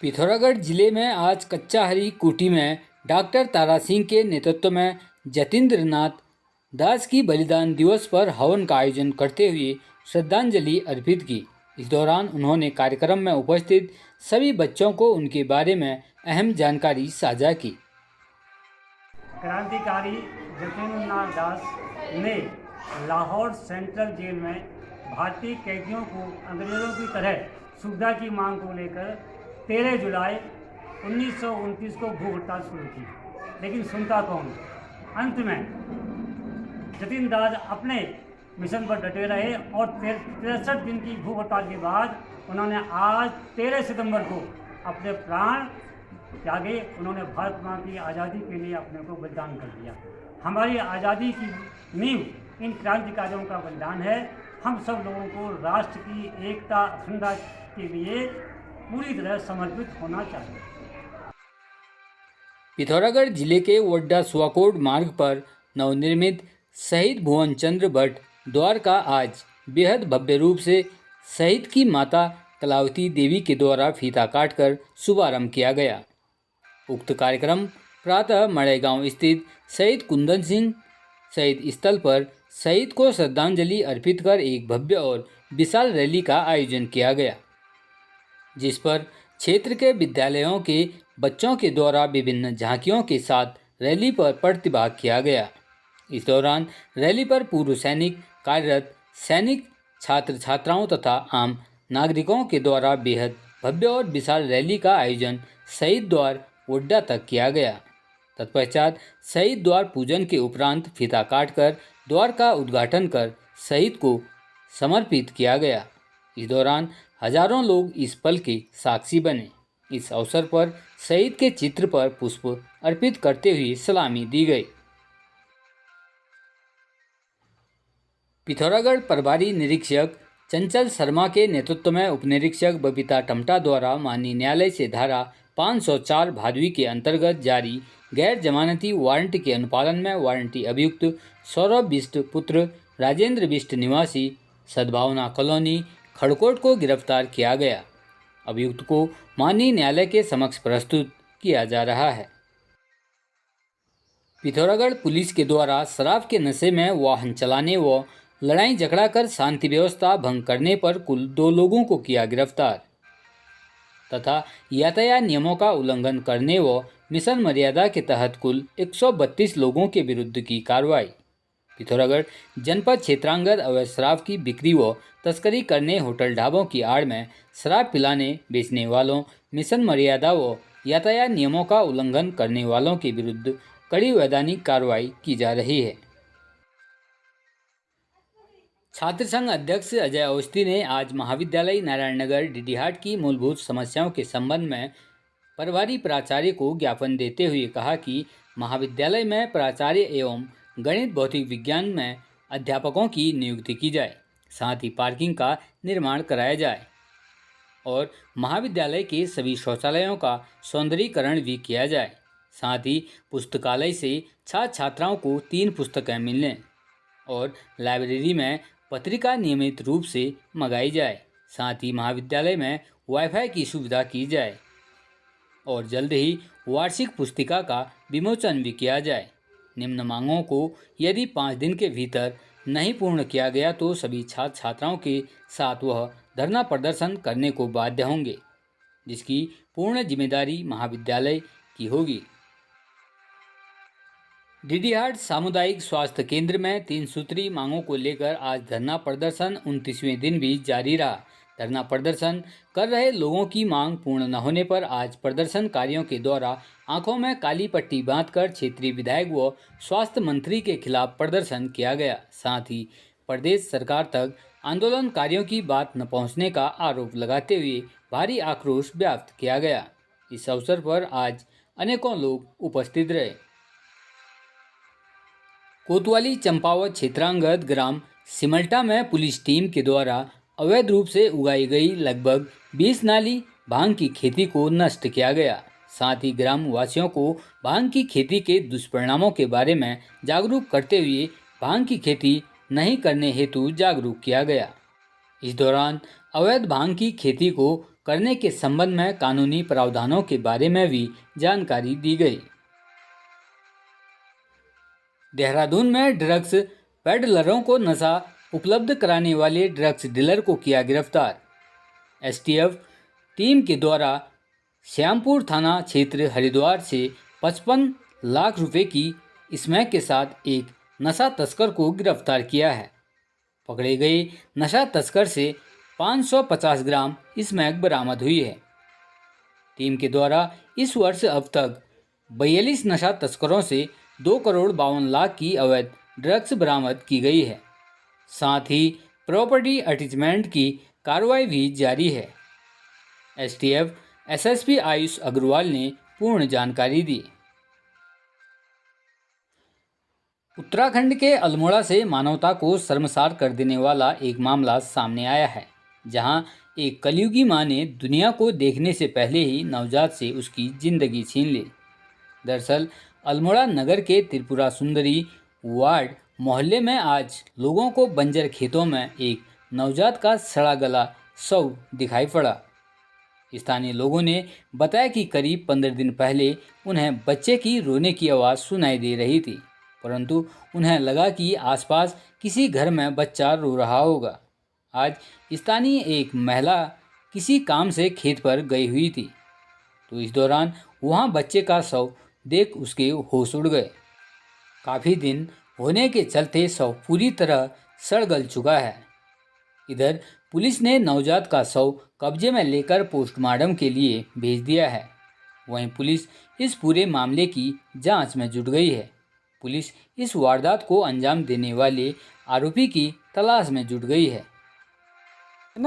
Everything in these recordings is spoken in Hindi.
पिथौरागढ़ जिले में आज कच्चाहरी कुटी में डॉक्टर तारा सिंह के नेतृत्व में जतींद्र नाथ दास की बलिदान दिवस पर हवन का आयोजन करते हुए श्रद्धांजलि अर्पित की। इस दौरान उन्होंने कार्यक्रम में उपस्थित सभी बच्चों को उनके बारे में अहम जानकारी साझा की। क्रांतिकारी जतींद्र नाथ दास ने लाहौर सेंट्रल जेल में भारतीय कैदियों को अंग्रेजों की तरह सुविधा की मांग को लेकर 13 जुलाई 1929 को भूख हड़ताल शुरू की, लेकिन सुनता कौन। अंत में जतींद्र दास अपने मिशन पर डटे रहे और 63 दिन की भूख हड़ताल के बाद उन्होंने आज 13 सितंबर को अपने प्राण त्यागे। उन्होंने भारत माँ की आज़ादी के लिए अपने को बलिदान कर दिया। हमारी आज़ादी की नींव इन क्रांतिकारियों का बलिदान है। हम सब लोगों को राष्ट्र की एकता अखंडता के लिए पूरी तरह समर्पित होना चाहिए। पिथौरागढ़ जिले के वड्डा सुआकोट मार्ग पर नवनिर्मित शहीद भुवन चंद्र भट्ट द्वार का आज बेहद भव्य रूप से शहीद की माता कलावती देवी के द्वारा फीता काटकर शुभारंभ किया गया। उक्त कार्यक्रम प्रातः मड़ेगांव स्थित शहीद कुंदन सिंह शहीद स्थल पर शहीद को श्रद्धांजलि अर्पित कर एक भव्य और विशाल रैली का आयोजन किया गया, जिस पर क्षेत्र के विद्यालयों के बच्चों के द्वारा विभिन्न झांकियों के साथ रैली पर प्रतिभाग किया गया। इस दौरान रैली पर पूर्व सैनिक, कार्यरत सैनिक, छात्र छात्राओं तथा आम नागरिकों के द्वारा बेहद भव्य और विशाल रैली का आयोजन शहीद द्वार वड्डा तक किया गया। तत्पश्चात शहीद द्वार पूजन के उपरांत फीता काटकर द्वार का उद्घाटन कर शहीद को समर्पित किया गया। इस दौरान हजारों लोग इस पल के साक्षी बने। इस अवसर पर शहीद के चित्र पर पुष्प अर्पित करते हुए सलामी दी गई। पिथौरागढ़ प्रभारी निरीक्षक चंचल शर्मा के नेतृत्व में उपनिरीक्षक बबीता टमटा द्वारा माननीय न्यायालय से धारा 504 भादवी के अंतर्गत जारी गैर जमानती वारंट के अनुपालन में वारंटी अभियुक्त सौरभ बिष्ट पुत्र राजेंद्र बिष्ट निवासी सद्भावना कॉलोनी खड़कोट को गिरफ्तार किया गया। अभियुक्त को माननीय न्यायालय के समक्ष प्रस्तुत किया जा रहा है। पिथौरागढ़ पुलिस के द्वारा शराब के नशे में वाहन चलाने व लड़ाई झगड़ा कर शांति व्यवस्था भंग करने पर कुल 2 लोगों को किया गिरफ्तार तथा यातायात नियमों का उल्लंघन करने व मिशन मर्यादा के तहत कुल 132 लोगों के विरुद्ध की कार्रवाई। पिथौरागढ़ जनपद क्षेत्रांगत अवैध शराब की बिक्री व तस्करी करने होटल ढाबों की आड़ में शराब पिलाने बेचने वालों, मिशन मर्यादा व यातायात नियमों का उल्लंघन करने वालों के विरुद्ध कड़ी वैधानिक कार्रवाई की जा रही है। छात्र संघ अध्यक्ष अजय अवस्थी ने आज महाविद्यालय नारायणनगर डीडीहाट की मूलभूत समस्याओं के संबंध में प्रभारी प्राचार्य को ज्ञापन देते हुए कहा कि महाविद्यालय में प्राचार्य एवं गणित भौतिक विज्ञान में अध्यापकों की नियुक्ति की जाए, साथ ही पार्किंग का निर्माण कराया जाए और महाविद्यालय के सभी शौचालयों का सौंदर्यीकरण भी किया जाए। साथ ही पुस्तकालय से छात्र छात्राओं को 3 पुस्तकें मिलने और लाइब्रेरी में पत्रिका नियमित रूप से मंगाई जाए। साथ ही महाविद्यालय में वाईफाई की सुविधा की जाए और जल्द ही वार्षिक पुस्तिका का विमोचन भी किया जाए। निम्न मांगों को यदि 5 दिन के भीतर नहीं पूर्ण किया गया तो सभी छात्र छात्राओं के साथ वह धरना प्रदर्शन करने को बाध्य होंगे, जिसकी पूर्ण जिम्मेदारी महाविद्यालय की होगी। डीडीहाट सामुदायिक स्वास्थ्य केंद्र में 3 सूत्री मांगों को लेकर आज धरना प्रदर्शन 29वें दिन भी जारी रहा। धरना प्रदर्शन कर रहे लोगों की मांग पूर्ण न होने पर आज प्रदर्शनकारियों के द्वारा आंखों में काली पट्टी बांधकर क्षेत्रीय विधायक व स्वास्थ्य मंत्री के खिलाफ प्रदर्शन किया गया। साथ ही प्रदेश सरकार तक आंदोलनकारियों की बात न पहुंचने का आरोप लगाते हुए भारी आक्रोश व्यक्त किया गया। इस अवसर पर आज अनेकों लोग उपस्थित रहे। कोतवाली चंपावत क्षेत्रांगत ग्राम सिमल्टा में पुलिस टीम के द्वारा अवैध रूप से उगाई गई लगभग 20 नाली भांग की खेती को नष्ट किया गया। साथ ही ग्राम वासियों को भांग की खेती के दुष्परिणामों के बारे में जागरूक करते हुए भांग की खेती नहीं करने हेतु जागरूक किया गया। इस दौरान अवैध भांग की खेती को करने के संबंध में कानूनी प्रावधानों के बारे में भी जानकारी दी गई। देहरादून में ड्रग्स पेडलरों को नशा उपलब्ध कराने वाले ड्रग्स डीलर को किया गिरफ्तार। एसटीएफ टीम के द्वारा श्यामपुर थाना क्षेत्र हरिद्वार से 55 लाख रुपए की स्मैक के साथ एक नशा तस्कर को गिरफ्तार किया है। पकड़े गए नशा तस्कर से 550 ग्राम स्मैक बरामद हुई है। टीम के द्वारा इस वर्ष अब तक 42 नशा तस्करों से 2 करोड़ 52 लाख की अवैध ड्रग्स बरामद की गई है। साथ ही प्रॉपर्टी अटैचमेंट की कार्रवाई भी जारी है। एसटीएफ एसएसपी आयुष अग्रवाल ने पूर्ण जानकारी दी। उत्तराखंड के अल्मोड़ा से मानवता को शर्मसार कर देने वाला एक मामला सामने आया है, जहां एक कलयुगी मां ने दुनिया को देखने से पहले ही नवजात से उसकी जिंदगी छीन ली। दरअसल अल्मोड़ा नगर के त्रिपुरा सुंदरी वार्ड मोहल्ले में आज लोगों को बंजर खेतों में एक नवजात का सड़ा गला शव दिखाई पड़ा। स्थानीय लोगों ने बताया कि करीब 15 दिन पहले उन्हें बच्चे की रोने की आवाज़ सुनाई दे रही थी, परंतु उन्हें लगा कि आसपास किसी घर में बच्चा रो रहा होगा। आज स्थानीय एक महिला किसी काम से खेत पर गई हुई थी, तो इस दौरान वहां बच्चे का शव देख उसके होश उड़ गए। काफ़ी दिन होने के चलते शव पूरी तरह सड़ गल चुका है। इधर पुलिस ने नवजात का शव कब्जे में लेकर पोस्टमार्टम के लिए भेज दिया है। वहीं पुलिस इस पूरे मामले की जांच में जुट गई है। पुलिस इस वारदात को अंजाम देने वाले आरोपी की तलाश में जुट गई है।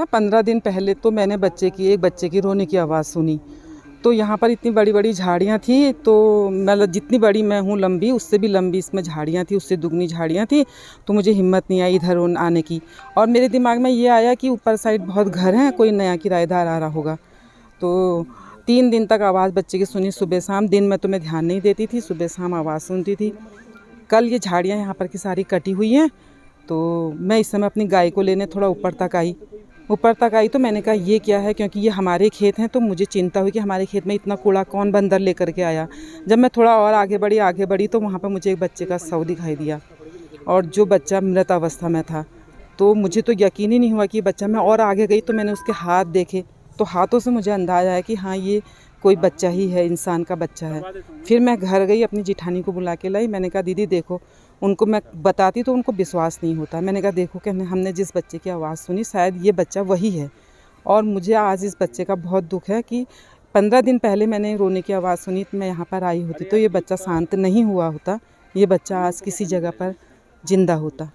15 दिन पहले तो मैंने एक बच्चे की रोने की आवाज़ सुनी, तो यहाँ पर इतनी बड़ी बड़ी झाड़ियाँ थी, तो मतलब जितनी बड़ी मैं हूँ लंबी, उससे भी लंबी इसमें झाड़ियाँ थी, उससे दुगनी झाड़ियाँ थी। तो मुझे हिम्मत नहीं आई इधर आने की, और मेरे दिमाग में ये आया कि ऊपर साइड बहुत घर हैं, कोई नया किराएदार आ रहा होगा। तो 3 दिन तक आवाज़ बच्चे की सुनी, सुबह शाम। दिन में तो मैं ध्यान नहीं देती थी, सुबह शाम आवाज़ सुनती थी। कल ये झाड़ियाँ यहाँ पर की सारी कटी हुई हैं, तो मैं इस समय अपनी गाय को लेने थोड़ा ऊपर तक आई तो मैंने कहा ये क्या है, क्योंकि ये हमारे खेत हैं, तो मुझे चिंता हुई कि हमारे खेत में इतना कूड़ा कौन बंदर लेकर के आया। जब मैं थोड़ा और आगे बढ़ी तो वहाँ पर मुझे एक बच्चे का शव दिखाई दिया, और जो बच्चा मृत अवस्था में था। तो मुझे तो यकीन ही नहीं हुआ कि बच्चा, मैं और आगे गई तो मैंने उसके हाथ देखे, तो हाथों से मुझे अंदाज़ा आया कि हाँ ये कोई बच्चा ही है, इंसान का बच्चा है। फिर मैं घर गई, अपनी जिठानी को बुला के लाई। मैंने कहा दीदी देखो, उनको मैं बताती तो उनको विश्वास नहीं होता। मैंने कहा देखो कि हमने जिस बच्चे की आवाज़ सुनी शायद ये बच्चा वही है। और मुझे आज इस बच्चे का बहुत दुख है कि 15 दिन पहले मैंने रोने की आवाज़ सुनी, तो मैं यहाँ पर आई होती तो ये बच्चा शांत नहीं हुआ होता, ये बच्चा आज किसी जगह पर जिंदा होता।